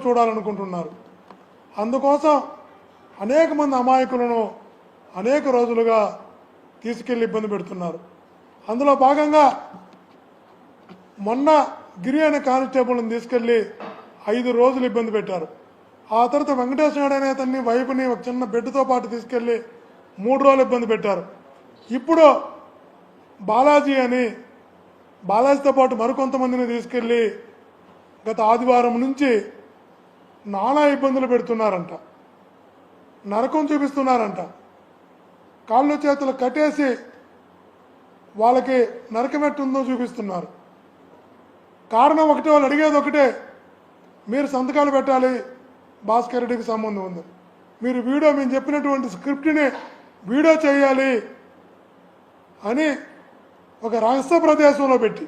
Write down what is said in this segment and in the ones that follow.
చూడాలనుకుంటున్నారు. అందుకోసం అనేక మంది అమాయకులను అనేక రోజులుగా తీసుకెళ్లి ఇబ్బంది పెడుతున్నారు. అందులో భాగంగా మొన్న గిరి అనే కానిస్టేబుల్ని తీసుకెళ్లి 5 రోజులు ఇబ్బంది పెట్టారు. ఆ తర్వాత వెంకటేశ్వర నాయుడు అనే అతన్ని వైపుని ఒక చిన్న బెడ్తో పాటు తీసుకెళ్లి 3 రోజులు ఇబ్బంది పెట్టారు. ఇప్పుడు బాలాజీతో పాటు మరికొంతమందిని తీసుకెళ్లి గత ఆదివారం నుంచి నానా ఇబ్బందులు పెడుతున్నారంట, నరకం చూపిస్తున్నారంట. కాళ్ళు చేతులు కట్టేసి వాళ్ళకి నరకమెట్టుందో చూపిస్తున్నారు. కారణం ఒకటే, వాళ్ళు అడిగేది ఒకటే, మీరు సంతకాలు పెట్టాలి, భాస్కర్ రెడ్డికి సంబంధం ఉంది, మీరు మేము చెప్పినటువంటి స్క్రిప్ట్ని వీడియో చేయాలి అని ఒక రహస్య ప్రదేశంలో పెట్టి,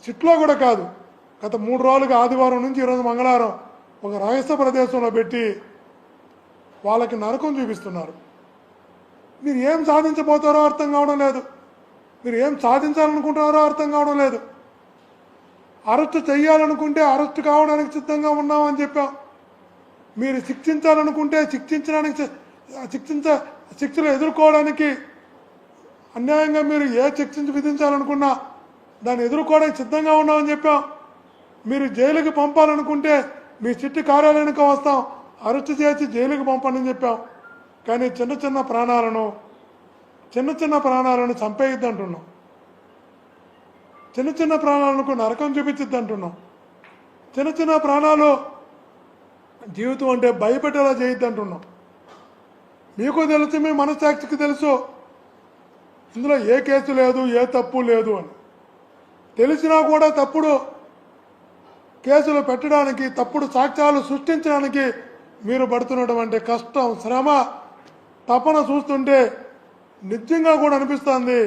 సిట్లో కూడా కాదు, గత 3 రోజులుగా ఆదివారం నుంచి ఈరోజు మంగళవారం ఒక రహస్య ప్రదేశంలో పెట్టి వాళ్ళకి నరకం చూపిస్తున్నారు. మీరు ఏం సాధించబోతారో అర్థం కావడం లేదు, మీరు ఏం సాధించాలనుకుంటున్నారో అర్థం కావడం లేదు. అరెస్టు చేయాలనుకుంటే అరెస్టు కావడానికి సిద్ధంగా ఉన్నామని చెప్పాం. మీరు శిక్షించాలనుకుంటే శిక్షలు ఎదుర్కోవడానికి, అన్యాయంగా మీరు ఏ శిక్ష విధించాలనుకున్నా దాన్ని ఎదుర్కోవడానికి సిద్ధంగా ఉన్నామని చెప్పాం. మీరు జైలుకి పంపాలనుకుంటే మీ సిట్టి కార్యాలయానికి వస్తాం, అరెస్టు చేసి జైలుకి పంపండి అని చెప్పాం. కానీ చిన్న చిన్న ప్రాణాలను చంపేయద్దు అంటున్నాం, చిన్న ప్రాణాలకు నరకం చూపించద్దు అంటున్నాం, చిన్న ప్రాణాలు జీవితం అంటే భయపెట్టేలా చేయొద్దు అంటున్నాం. మీకు తెలుసు, మీ మనస్సాక్షికి తెలుసు ఇందులో ఏ కేసు లేదు, ఏ తప్పు లేదు అని తెలిసినా కూడా తప్పుడు కేసులు పెట్టడానికి, తప్పుడు సాక్ష్యాలు సృష్టించడానికి మీరు పడుతున్నటువంటి కష్టం, శ్రమ, తపన చూస్తుంటే నిజంగా కూడా అనిపిస్తుంది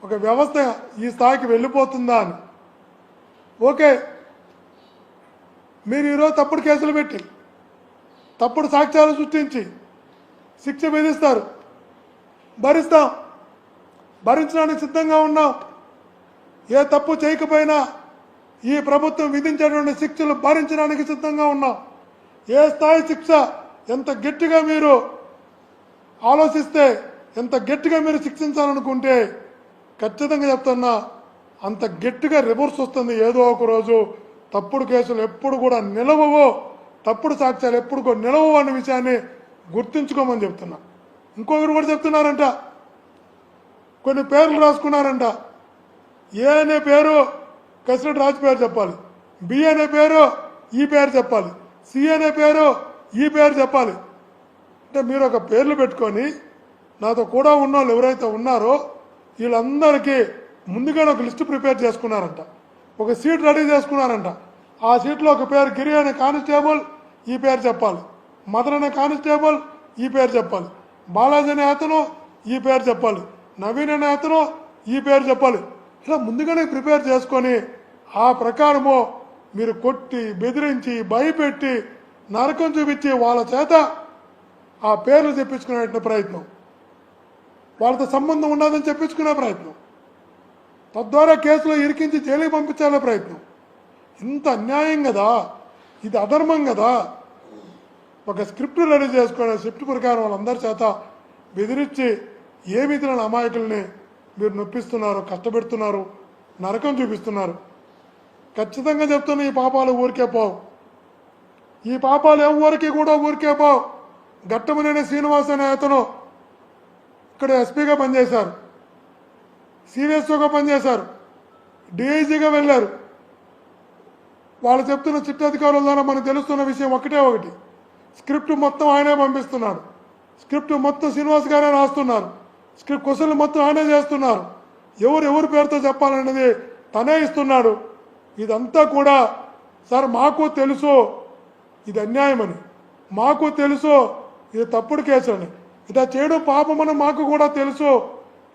ఒక వ్యవస్థ ఈ స్థాయికి వెళ్ళిపోతుందా అని. ఓకే, మీరు ఈరోజు తప్పుడు కేసులు పెట్టి తప్పుడు సాక్ష్యాలు సృష్టించి శిక్ష విధిస్తారు, భరించడానికి సిద్ధంగా ఉన్నాం. ఏ తప్పు చేయకపోయినా ఈ ప్రభుత్వం విధించేటువంటి శిక్షలు భరించడానికి సిద్ధంగా ఉన్నాం. ఏ స్థాయి శిక్ష ఎంత గట్టిగా మీరు ఆలోచిస్తే, ఎంత గట్టిగా మీరు శిక్షించాలనుకుంటే ఖచ్చితంగా చెప్తున్నా అంత గట్టిగా రివర్స్ వస్తుంది ఏదో ఒక రోజు. తప్పుడు కేసులు ఎప్పుడు కూడా నిలవవో, తప్పుడు సాక్ష్యాలు ఎప్పుడు కూడా నిలవవు అనే విషయాన్ని గుర్తుంచుకోమని చెప్తున్నా. ఇంకొకరు కూడా చెప్తున్నారంట, కొన్ని పేర్లు రాసుకున్నారంట. ఏ అనే పేరు కసిరెడ్డి రాజు పేరు చెప్పాలి, బి అనే పేరు ఈ పేరు చెప్పాలి, సి అనే పేరు ఈ పేరు చెప్పాలి. అంటే మీరు ఒక పేర్లు పెట్టుకొని నాతో కూడా ఉన్న వాళ్ళు ఎవరైతే ఉన్నారో వీళ్ళందరికీ ముందుగానే ఒక లిస్టు ప్రిపేర్ చేసుకున్నారంట, ఒక సీట్ రెడీ చేసుకున్నారంట. ఆ సీట్లో ఒక పేరు గిరి అనే కానిస్టేబుల్ ఈ పేరు చెప్పాలి, మదన్ అనే కానిస్టేబుల్ ఈ పేరు చెప్పాలి, బాలాజీ అనే అతను ఈ పేరు చెప్పాలి, నవీన్ అనే అతను ఈ పేరు చెప్పాలి. ఇలా ముందుగానే ప్రిపేర్ చేసుకొని ఆ ప్రకారము మీరు కొట్టి, బెదిరించి, భయపెట్టి, నరకం చూపించి వాళ్ళ చేత ఆ పేర్లు చెప్పించుకునే ప్రయత్నం, వాళ్ళతో సంబంధం ఉన్నదని చెప్పించుకునే ప్రయత్నం, తద్వారా కేసులో ఇరికించి జైలుకి పంపించాలనే ప్రయత్నం. ఇంత అన్యాయం కదా, ఇది అధర్మం కదా. ఒక స్క్రిప్ట్ రెడీ చేసుకునే స్క్రిప్ట్ ప్రకారం వాళ్ళందరి చేత బెదిరించి ఏమి తెలియని అమాయకుల్ని మీరు నొప్పిస్తున్నారు, కష్టపెడుతున్నారు, నరకం చూపిస్తున్నారు. ఖచ్చితంగా చెప్తున్నా, ఈ పాపాలు ఊరికే పోవు, ఈ పాపాలు ఎవరికి కూడా ఊరికే పోవు. ఘట్టమనేని శ్రీనివాస్ అనే అతను ఇక్కడ ఎస్పీగా పనిచేశారు, సివిఎస్ఓగా పనిచేశారు, డిఐజీగా వెళ్ళారు. వాళ్ళు చెప్తున్న చిట్టాధికారుల ద్వారా మనకు తెలుస్తున్న విషయం ఒకటి, స్క్రిప్ట్ మొత్తం ఆయనే పంపిస్తున్నాడు, స్క్రిప్ట్ మొత్తం శ్రీనివాస్ గారే రాస్తున్నారు, స్క్రిప్ట్ క్వశ్చన్లు మొత్తం ఆయనే చేస్తున్నారు, ఎవరి పేరుతో చెప్పాలనేది తనే ఇస్తున్నాడు. ఇదంతా కూడా సార్ మాకు తెలుసు ఇది అన్యాయమని, మాకు తెలుసు ఇది తప్పుడు కేసు అని, ఇలా చేయడం పాపమని మాకు కూడా తెలుసు.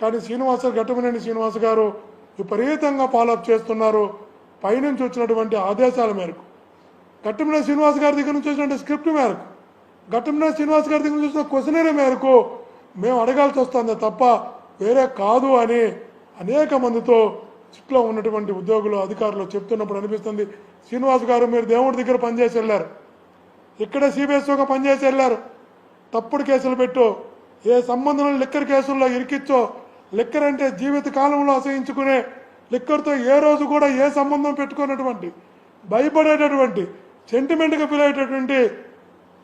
కానీ ఘట్టమనేని శ్రీనివాస్ గారు విపరీతంగా ఫాలోఅప్ చేస్తున్నారు. పైనుంచి వచ్చినటువంటి ఆదేశాల మేరకు, ఘట్టమనేని శ్రీనివాస్ గారి దగ్గర నుంచి వచ్చినటువంటి స్క్రిప్ట్ మేరకు, ఘట్టమనేని శ్రీనివాస్ గారి దగ్గర నుంచి వచ్చిన క్వశ్చనరీ మేరకు మేము అడగాల్సి వస్తుంది తప్ప వేరే కాదు అని అనేక మందితో సిట్లో ఉన్నటువంటి ఉద్యోగులు అధికారులు చెప్తున్నప్పుడు అనిపిస్తుంది, శ్రీనివాస్ గారు మీరు దేవుడి దగ్గర పనిచేసి వెళ్ళారు, ఇక్కడే సిబిఎస్ఓగా పనిచేసి వెళ్ళారు, తప్పుడు కేసులు పెట్టు, ఏ సంబంధం లిక్కర్ కేసుల్లో ఇరికిచ్చో, లిక్కర్ అంటే జీవిత కాలంలో అసహించుకునే లిక్కర్తో ఏ రోజు కూడా ఏ సంబంధం పెట్టుకున్నటువంటి భయపడేటటువంటి సెంటిమెంట్గా ఫీల్ అయ్యేటటువంటి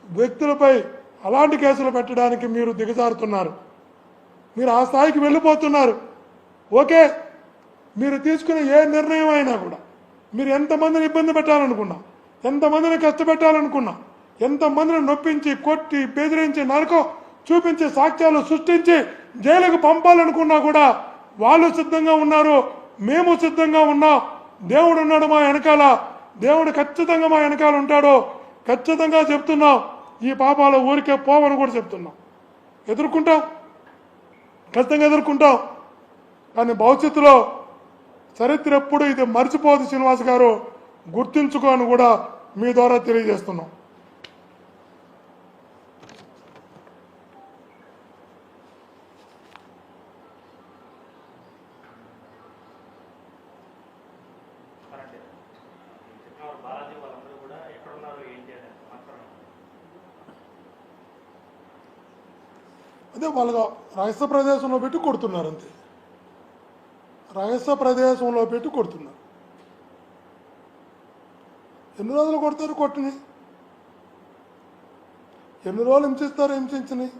వ్యక్తులపై అలాంటి కేసులు పెట్టడానికి మీరు దిగజారుతున్నారు. మీరు ఆ స్థాయికి వెళ్ళిపోతున్నారు. ఓకే, మీరు తీసుకునే ఏ నిర్ణయం అయినా కూడా మీరు ఎంతమందిని ఇబ్బంది పెట్టాలనుకున్నా, ఎంతమందిని కష్టపెట్టాలనుకున్నా, ఎంతమందిని నొప్పించి కొట్టి బెదిరించి నరకం చూపించి సాక్ష్యాలు సృష్టించి జైలుకు పంపాలనుకున్నా కూడా వాళ్ళు సిద్ధంగా ఉన్నారు, మేము సిద్ధంగా ఉన్నాం. దేవుడు ఉన్నాడు మా వెనకాల, దేవుడు ఖచ్చితంగా మా వెనకాల ఉంటాడు. ఖచ్చితంగా చెప్తున్నాం, ఈ పాపాలు ఊరికే పోవని కూడా చెప్తున్నాం. ఎదుర్కొంటాం, ఖచ్చితంగా ఎదుర్కొంటాం. కానీ భవిష్యత్తులో చరిత్ర ఎప్పుడు ఇది మర్చిపోదు శ్రీనివాస్ గారు, గుర్తుంచుకోని కూడా మీ ద్వారా తెలియజేస్తున్నాం. అదే వాళ్ళగా రహస్య ప్రదేశంలో పెట్టి కొడుతున్నారు, అంతే. రహస్య ప్రదేశంలో పెట్టి కొడుతున్నారు. ఎన్ని రోజులు కొడతారు? కొట్టిని ఎన్ని రోజులు హింసిస్తారు? హింసించినాయి.